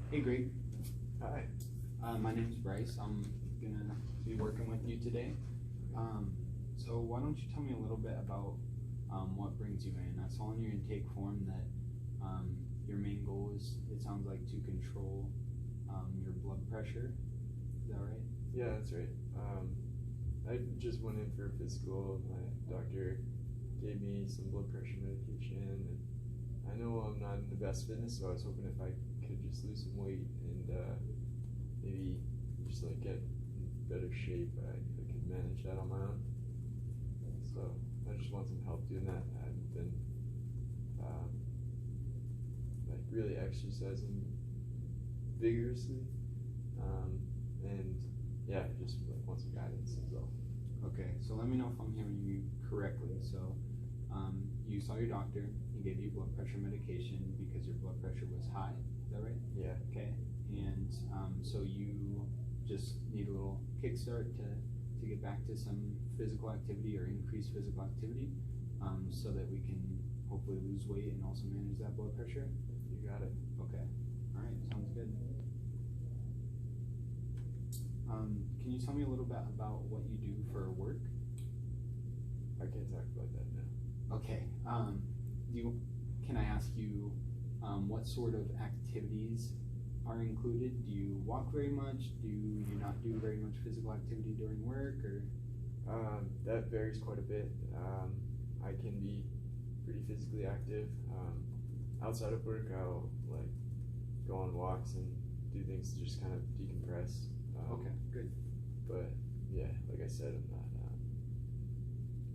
Hey, Greg. Hi. My name is Bryce. I'm gonna be working with you today. So why don't you tell me a little bit about what brings you in? I saw in your intake form that your main goal is, it sounds like, to control your blood pressure. Is that right? Yeah, that's right. I just went in for a physical. My doctor gave me some blood pressure medication, and I know I'm not in the best fitness, so I was hoping if I could just lose some weight and maybe just like get in better shape, I could manage that on my own. So I just want some help doing that. I haven't been like really exercising vigorously, and yeah, just like want some guidance as well. Okay, so let me know if I'm hearing you correctly. So you saw your doctor, he gave you blood pressure medication because your blood pressure was high. Is that right? Yeah. Okay, and so you just need a little kickstart to get back to some physical activity or increase physical activity, so that we can hopefully lose weight and also manage that blood pressure. You got it. Okay, all right, sounds good. Can you tell me a little bit about what you do for work? I can't talk about that now. Okay. Can I ask you what sort of activities are included? Do you walk very much? Do you not do very much physical activity during work, or? That varies quite a bit. I can be pretty physically active. Outside of work, I'll like go on walks and do things to just kind of decompress. Okay, good. But yeah, like I said,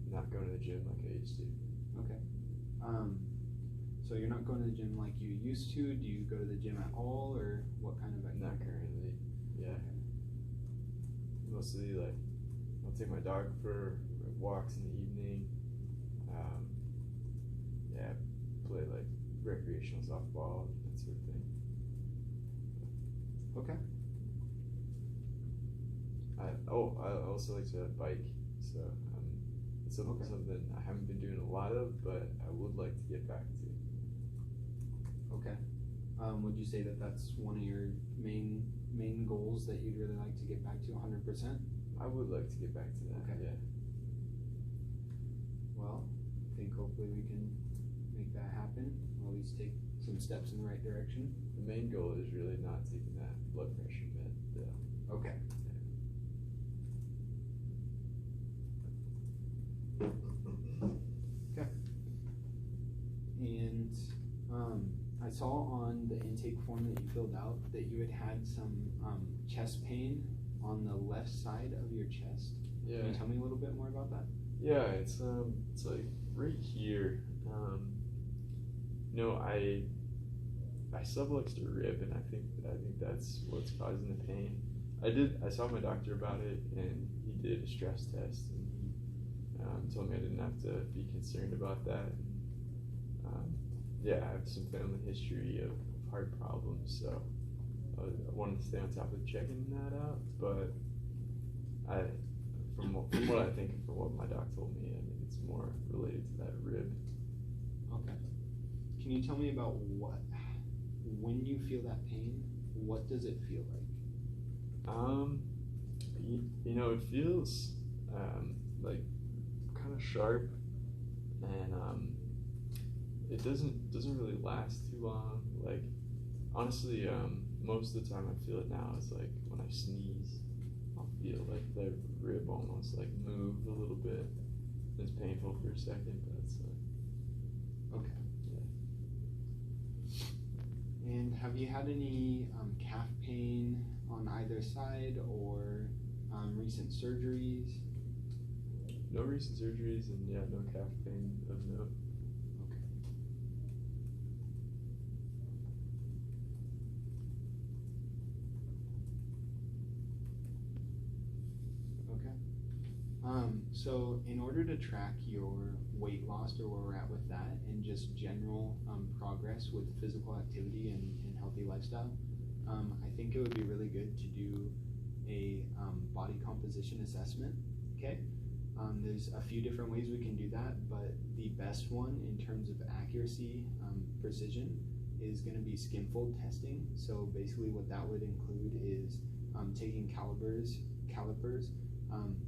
I'm not going to the gym like I used to. Okay. So you're not going to the gym like you used to? Do you go to the gym at all, or what kind of activity? Not currently. Yeah. Okay. Mostly like I'll take my dog for walks in the evening. Yeah, play like recreational softball, that sort of thing. Okay. I also like to bike, so it's something I haven't been doing a lot of, but I would like to get back to. Okay. Would you say that that's one of your main goals that you'd really like to get back to 100%? I would like to get back to that. Okay. Yeah. Well, I think hopefully we can make that happen, or at least take some steps in the right direction. The main goal is really not taking that blood pressure med, though. Okay. Okay. And I saw on the intake form that you filled out that you had some chest pain on the left side of your chest. Yeah. Can you tell me a little bit more about that? Yeah, it's like right here. I subluxed a rib, and I think that's what's causing the pain. I saw my doctor about it, and he did a stress test, and he told me I didn't have to be concerned about that. Yeah, I have some family history of heart problems, so I wanted to stay on top of checking that out. But from what I think and from what my doc told me, I think it's more related to that rib. Okay. Can you tell me about when you feel that pain, what does it feel like? It feels like kind of sharp, and it doesn't really last too long. Like honestly, most of the time I feel it now is like when I sneeze, I'll feel like the rib almost like move a little bit. It's painful for a second, but it's okay. Yeah. And have you had any calf pain on either side, or recent surgeries? No recent surgeries, and yeah, no calf pain of note. So in order to track your weight loss, or where we're at with that, and just general progress with physical activity and healthy lifestyle, I think it would be really good to do a body composition assessment. Okay, there's a few different ways we can do that, but the best one in terms of accuracy, precision, is going to be skin fold testing. So basically what that would include is taking calipers,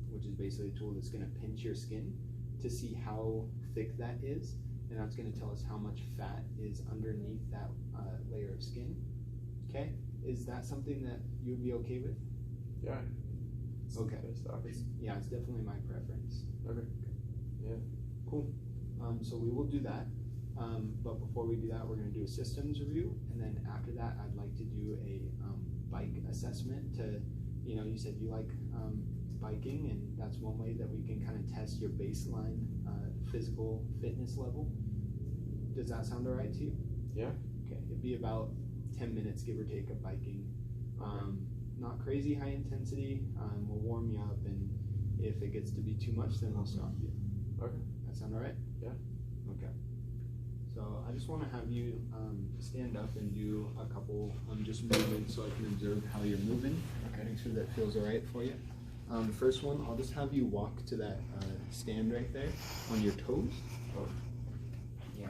which is basically a tool that's going to pinch your skin to see how thick that is, and that's going to tell us how much fat is underneath that layer of skin. Okay, is that something that you would be okay with? Yeah. It's okay. The best option. Yeah, it's definitely my preference. Okay. Yeah. Cool. So we will do that. But before we do that, we're going to do a systems review, and then after that, I'd like to do a bike assessment to, you said you like biking, and that's one way that we can kind of test your baseline physical fitness level. Does that sound all right to you? Yeah. Okay, it'd be about 10 minutes, give or take, of biking. Not crazy high intensity. We'll warm you up, and if it gets to be too much, then we'll stop you. Okay. That sound all right? Yeah. Okay. So I just want to have you stand up and do a couple just movements so I can observe how you're moving. Okay. Make sure that feels all right for you. First one, I'll just have you walk to that stand right there on your toes. Oh. Yeah.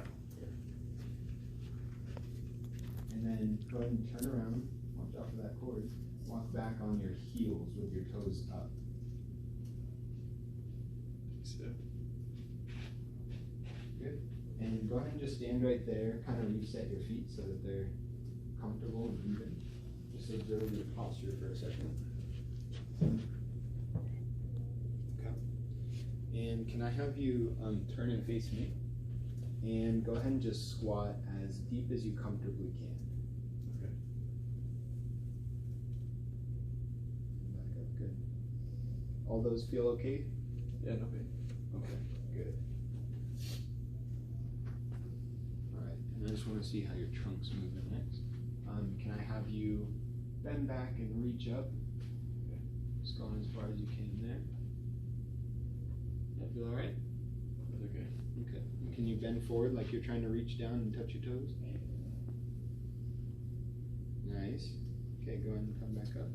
And then go ahead and turn around, watch out for that cord. Walk back on your heels with your toes up. Good. And go ahead and just stand right there, kind of reset your feet so that they're comfortable and even. Just observe your posture for a second. Okay. And can I have you turn and face me? And go ahead and just squat as deep as you comfortably can. Okay. Back up, good. All those feel okay? Yeah, no pain. Okay, good. Alright, and I just want to see how your trunk's moving next. Can I have you bend back and reach up? Okay. Just going as far as you can there. That feel alright? That's okay. Okay. Can you bend forward like you're trying to reach down and touch your toes? Nice. Okay, go ahead and come back up.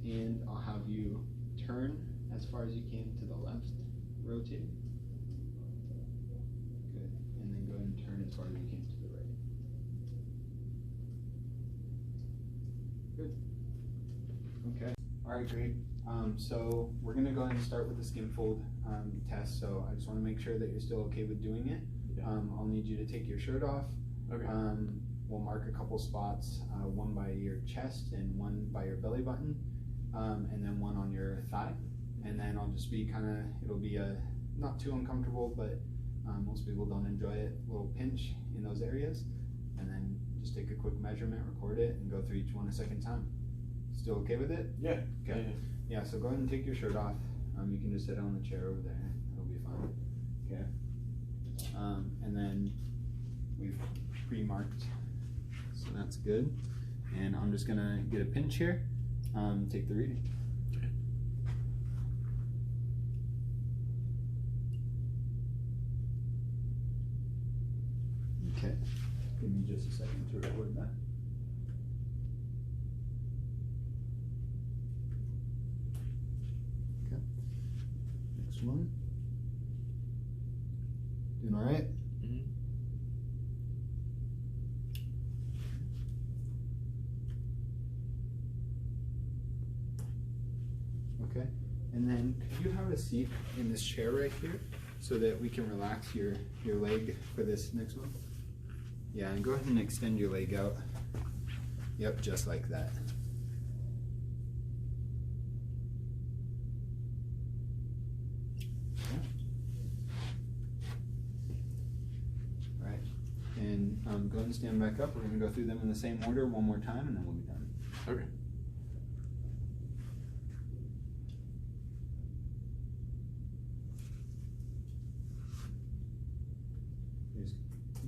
And I'll have you turn as far as you can to the left. Rotate. Good. And then go ahead and turn as far as you can to the right. Good. Okay. All right, great. So we're going to go ahead and start with the skin fold test. So I just want to make sure that you're still okay with doing it. Yeah. I'll need you to take your shirt off. Okay. We'll mark a couple spots, one by your chest and one by your belly button, and then one on your thigh. And then I'll just be it'll be not too uncomfortable, but most people don't enjoy it. A little pinch in those areas, and then just take a quick measurement, record it, and go through each one a second time. Still okay with it? Yeah. Okay. Yeah, so go ahead and take your shirt off. You can just sit on the chair over there. It'll be fine. Okay. And then we've pre-marked, so that's good. And I'm just gonna get a pinch here. Take the reading. Okay. Give me just a second to record that. Okay. Next one. Doing all right? Mm-hmm. Okay. And then could you have a seat in this chair right here so that we can relax your leg for this next one? Yeah, and go ahead and extend your leg out. Yep, just like that. Okay. All right. And go ahead and stand back up. We're going to go through them in the same order one more time, and then we'll be done. Okay. Just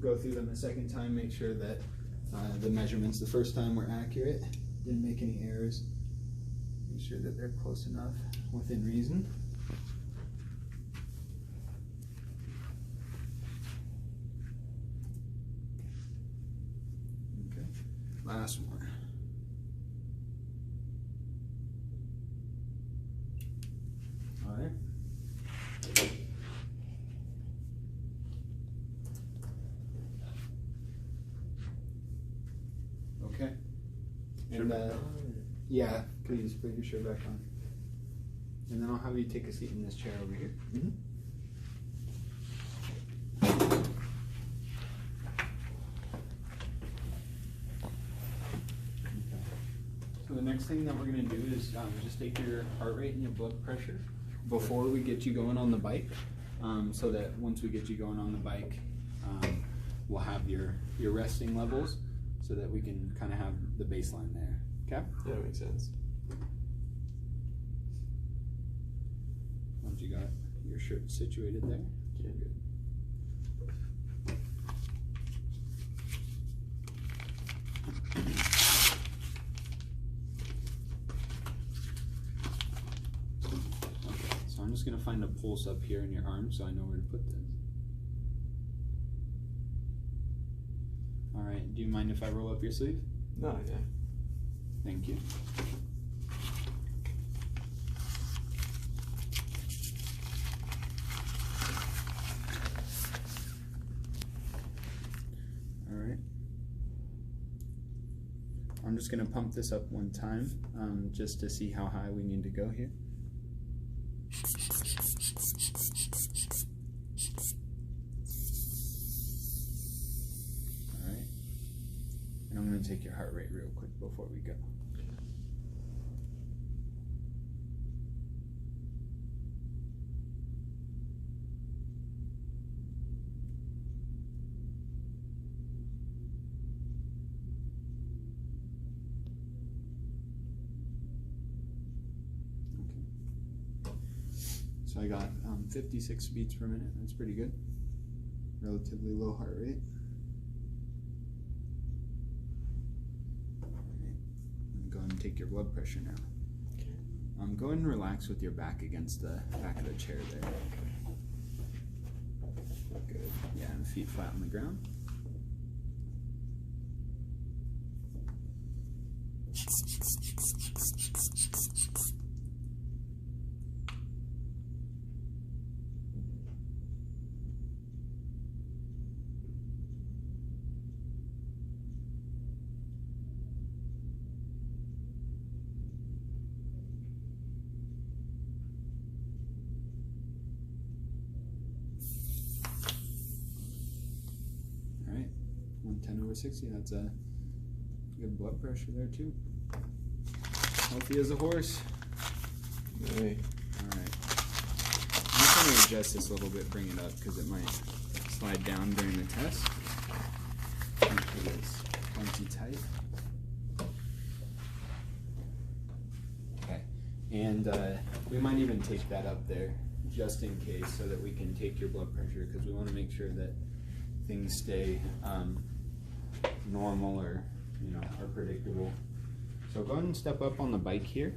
go through them a second time, make sure that the measurements the first time were accurate, didn't make any errors, make sure that they're close enough within reason. Okay, last one. All right. And yeah, please put your shirt back on. And then I'll have you take a seat in this chair over here. Mm-hmm. So the next thing that we're going to do is just take your heart rate and your blood pressure before we get you going on the bike, so that once we get you going on the bike, we'll have your resting levels so that we can kind of have the baseline there. Okay? Yeah, that makes sense. Once you got your shirt situated there. Okay. Good. I'm just going to find a pulse up here in your arm so I know where to put this. Alright, do you mind if I roll up your sleeve? No, yeah. Thank you. Alright. I'm just going to pump this up one time just to see how high we need to go here. Alright, and I'm going to take your heart rate real quick before we go. So I got 56 beats per minute. That's pretty good. Relatively low heart rate. Alright. Go ahead and take your blood pressure now. Okay. Go ahead and relax with your back against the back of the chair there. Good. Yeah, and feet flat on the ground. Alright, 110/60, that's a good blood pressure there too. Healthy as a horse. Hey. Alright. I'm just going to adjust this a little bit, bring it up, because it might slide down during the test. Make sure it's plenty tight. Okay, and we might even take that up there, just in case, so that we can take your blood pressure, because we want to make sure that things stay normal or are predictable. So go ahead and step up on the bike here.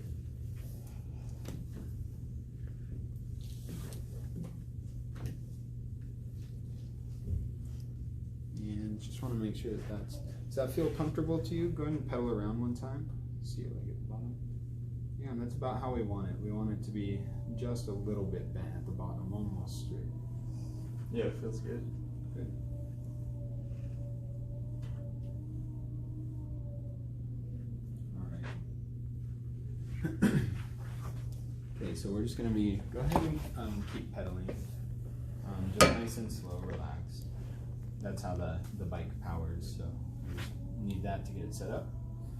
And just want to make sure that does that feel comfortable to you? Go ahead and pedal around one time. See it like at the bottom. Yeah, and that's about how we want it. We want it to be just a little bit bent at the bottom, almost straight. Yeah, it feels good. Good. Alright. Okay, so we're just going to go ahead and keep pedaling. Just nice and slow, relax. That's how the bike powers, so we just need that to get it set up.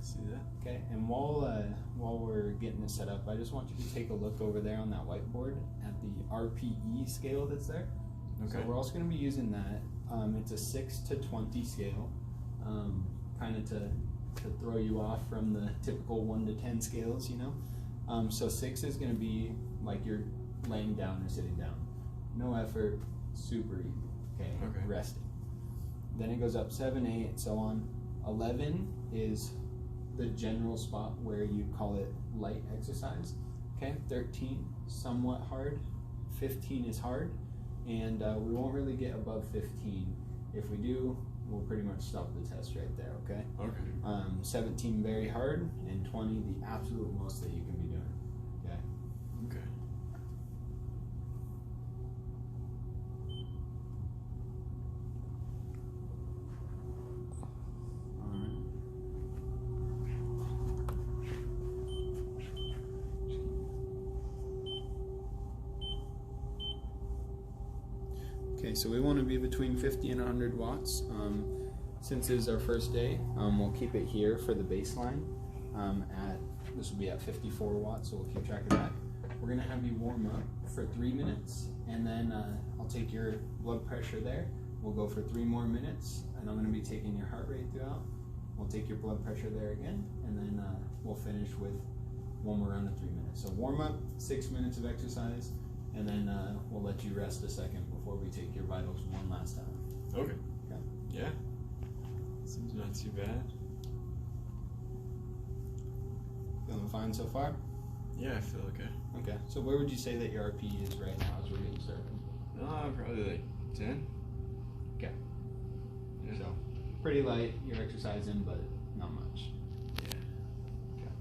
See that? Okay, and while we're getting it set up, I just want you to take a look over there on that whiteboard at the RPE scale that's there. Okay. So we're also going to be using that. It's a 6 to 20 scale, kind of to throw you off from the typical 1 to 10 scales, So 6 is going to be like you're laying down or sitting down. No effort, super easy. Okay, resting. Then it goes up 7, 8, so on. 11 is the general spot where you'd call it light exercise. Okay, 13, somewhat hard. 15 is hard, and we won't really get above 15. If we do, we'll pretty much stop the test right there, okay? Okay. 17, very hard, and 20, the absolute most that you can be doing, okay? Okay. Alright. so we want to be between 50 and 100 watts. Since it is our first day, we'll keep it here for the baseline. This will be at 54 watts, so we'll keep track of that. We're going to have you warm up for 3 minutes, and then I'll take your blood pressure there. We'll go for 3 more minutes, and I'm going to be taking your heart rate throughout. We'll take your blood pressure there again, and then we'll finish with one more round of 3 minutes. So warm up, 6 minutes of exercise, and then we'll let you rest a second before we take your vitals one last time. Okay. Okay. Yeah. Seems not too bad. Feeling fine so far? Yeah, I feel okay. Okay. So where would you say that your RPE is right now as we're getting started? Probably like 10. Okay. Yeah. So pretty light. You're exercising, but not much. Yeah. Okay.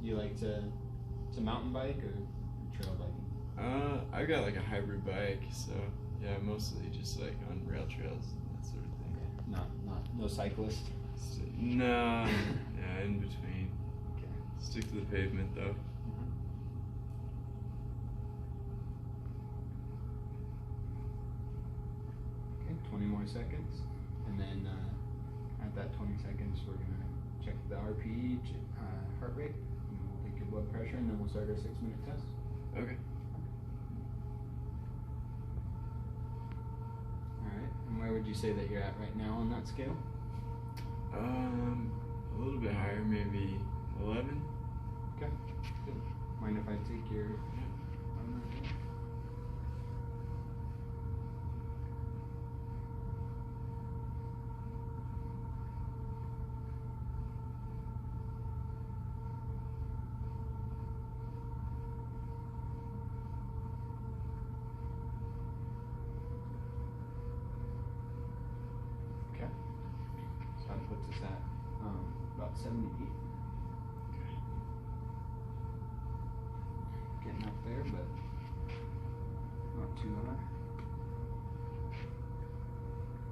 You like to mountain bike or trail biking? I got like a hybrid bike, so yeah, mostly just like on rail trails and that sort of thing. Okay. No cyclist? No, yeah, in between. Okay. Stick to the pavement though. Okay, 20 more seconds, and then at that 20 seconds, we're gonna check the RPE, heart rate, and we'll take your blood pressure, and then we'll start our 6-minute test. Okay. All right, and where would you say that you're at right now on that scale? A little bit higher, maybe 11. Okay, good. Mind if I take your... Okay, so that puts us at about 78. Getting up there, but not too high.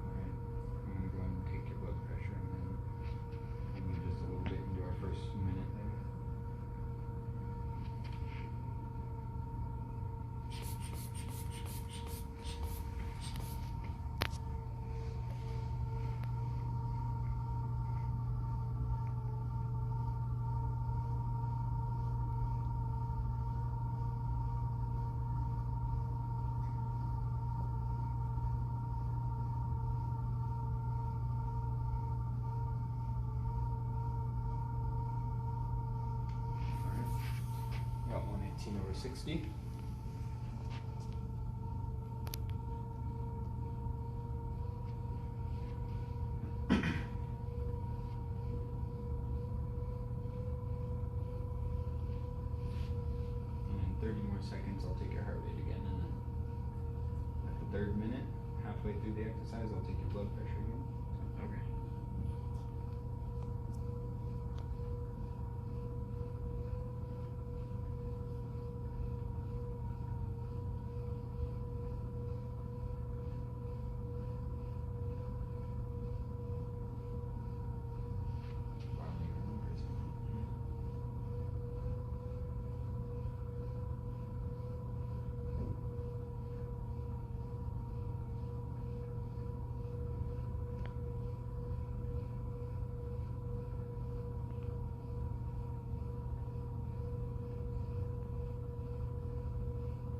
Alright, I'm going to go ahead and take your blood pressure and then maybe just a little bit into our first minute there. Got 118/60. And in 30 more seconds, I'll take your heart rate again, and then at the 3rd minute, halfway through the exercise, I'll take your blood pressure again. Okay.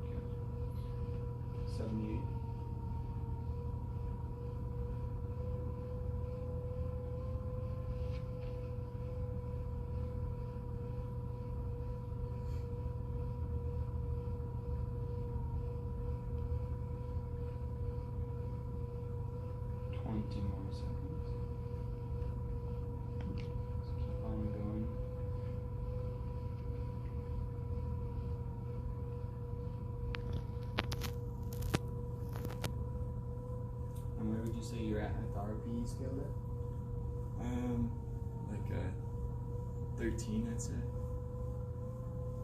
Okay. 78. More seconds. Let's keep on going. And where would you say you're at the RPE scale there? Like a 13, I'd say.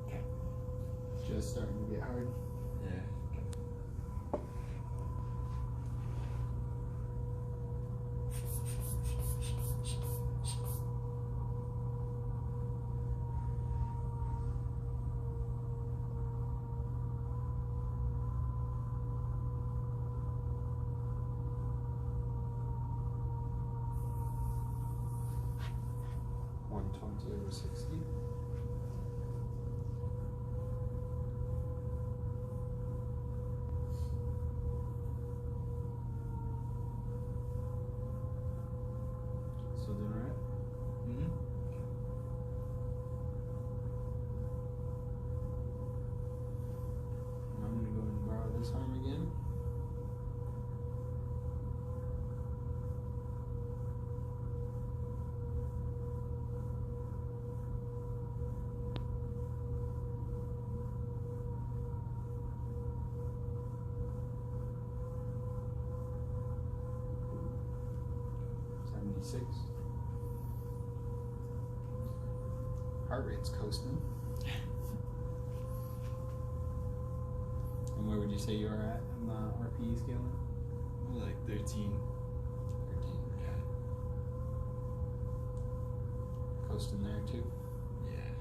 Okay. Just starting to get hard. Yeah. over 60. Still doing all right? Mm-hmm. I'm going to go and borrow this arm again. Six. Heart rate's coasting. And where would you say you are at on the RPE scale now? Like 13. 13. Yeah. Coasting there too. Yeah.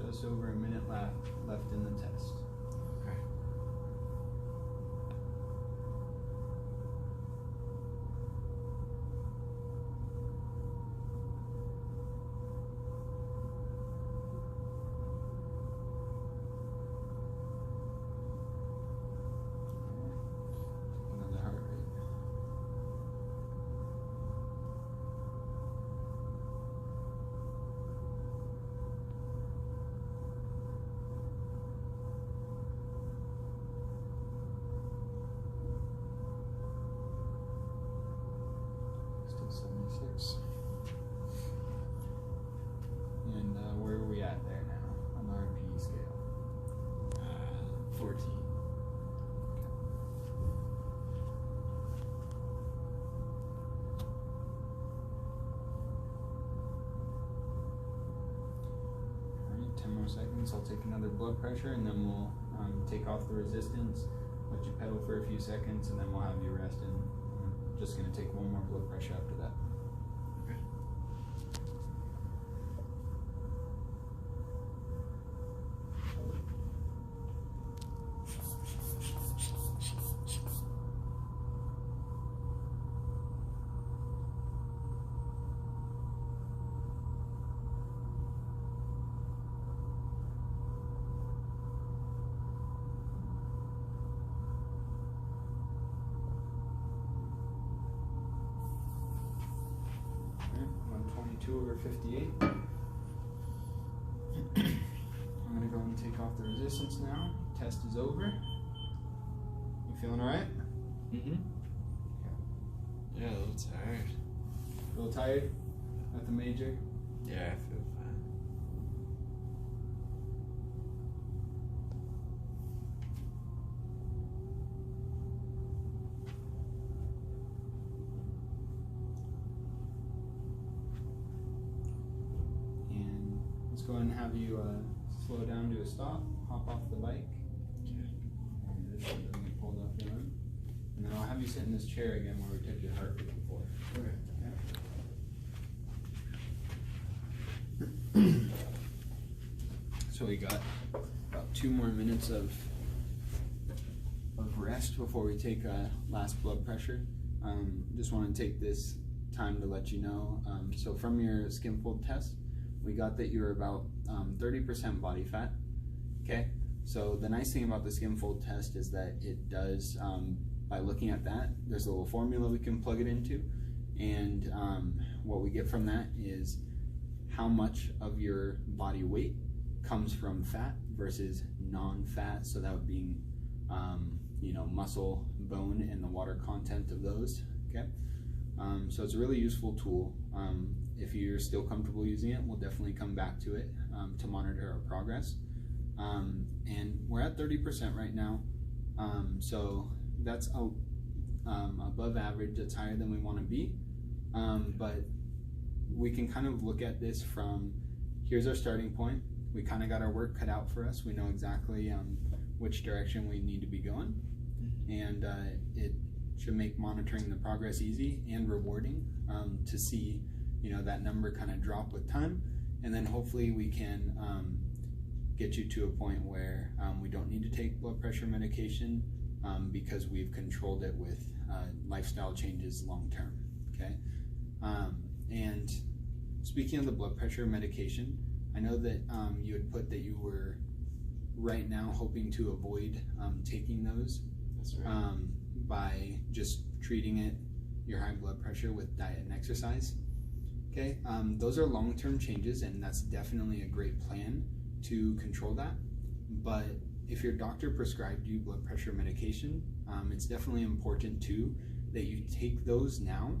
Just over a minute left in the test. Okay. Another heart rate. Still 76. And where are we at there now on the RPE scale? 14. Alright, 10 more seconds. I'll take another blood pressure and then we'll take off the resistance, let you pedal for a few seconds, and then we'll have you rest. And I'm just going to take one more blood pressure after that. Okay. Alright, 122 over 58. I'm going to go and take off the resistance now. Test is over. You feeling alright? Mm-hmm. Yeah, a little tired. A little tired? Nothing major? Yeah, I feel fine. And let's go ahead and have you slow down to a stop, hop off the bike. Okay. And this one doesn't get pulled off your arm. And then I'll have you sit in this chair again where we took your heart rate before. Okay. So we got about 2 more minutes of rest before we take last blood pressure. Just want to take this time to let you know. So from your skin fold test, we got that you're about 30% body fat. Okay. So the nice thing about the skin fold test is that it does, by looking at that, there's a little formula we can plug it into, and what we get from that is how much of your body weight comes from fat versus non-fat. So that would be, you know, muscle, bone, and the water content of those. Okay, so it's a really useful tool. If you're still comfortable using it, we'll definitely come back to it to monitor our progress. And we're at 30% right now, so that's above average. That's higher than we want to be, but we can kind of look at this from, here's our starting point. We kind of got our work cut out for us. We know exactly which direction we need to be going, and it should make monitoring the progress easy and rewarding to see, you know, that number kind of drop with time, and then hopefully we can get you to a point where we don't need to take blood pressure medication because we've controlled it with lifestyle changes long term. Okay, and speaking of the blood pressure medication, I know that you had put that you were right now hoping to avoid taking those. That's right. By just treating your high blood pressure with diet and exercise. Okay, those are long-term changes, and that's definitely a great plan to control that. But if your doctor prescribed you blood pressure medication, it's definitely important too that you take those now,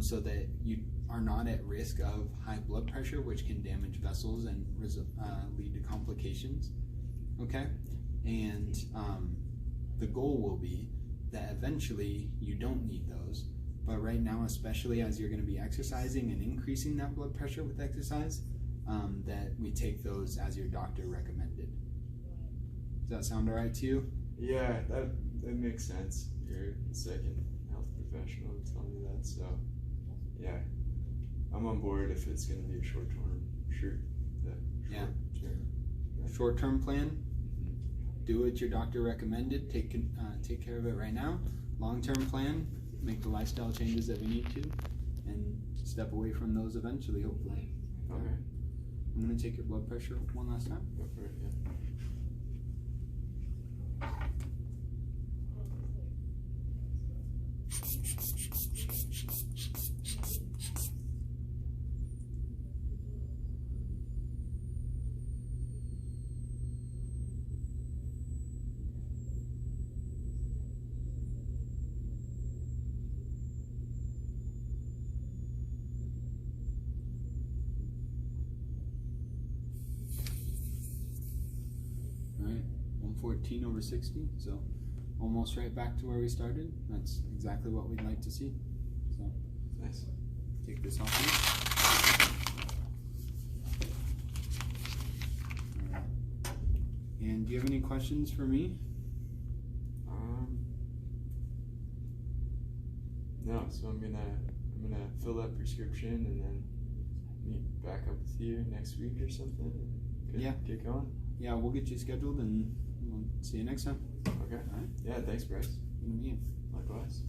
so that you are not at risk of high blood pressure, which can damage vessels and lead to complications. Okay, and the goal will be that eventually you don't need those. But right now, especially as you're going to be exercising and increasing that blood pressure with exercise, that we take those as your doctor recommended. Does that sound all right to you? Yeah, that makes sense. You're the second health professional to tell me that, so yeah, I'm on board if it's going to be a short-term. Short-term plan. Do what your doctor recommended. Take care of it right now. Long-term plan. Make the lifestyle changes that we need to, and step away from those eventually, hopefully. Okay. I'm going to take your blood pressure one last time. Go for it, yeah. All right, 114/60, so almost right back to where we started. That's exactly what we'd like to see. So Nice. take this off here. All right. And do you have any questions for me? No, so I'm gonna fill that prescription and then meet back up with you next week or something. Yeah. Get going. Yeah, we'll get you scheduled and we'll see you next time. Okay. All right. Yeah, thanks, Bryce. Good to meet you. Likewise.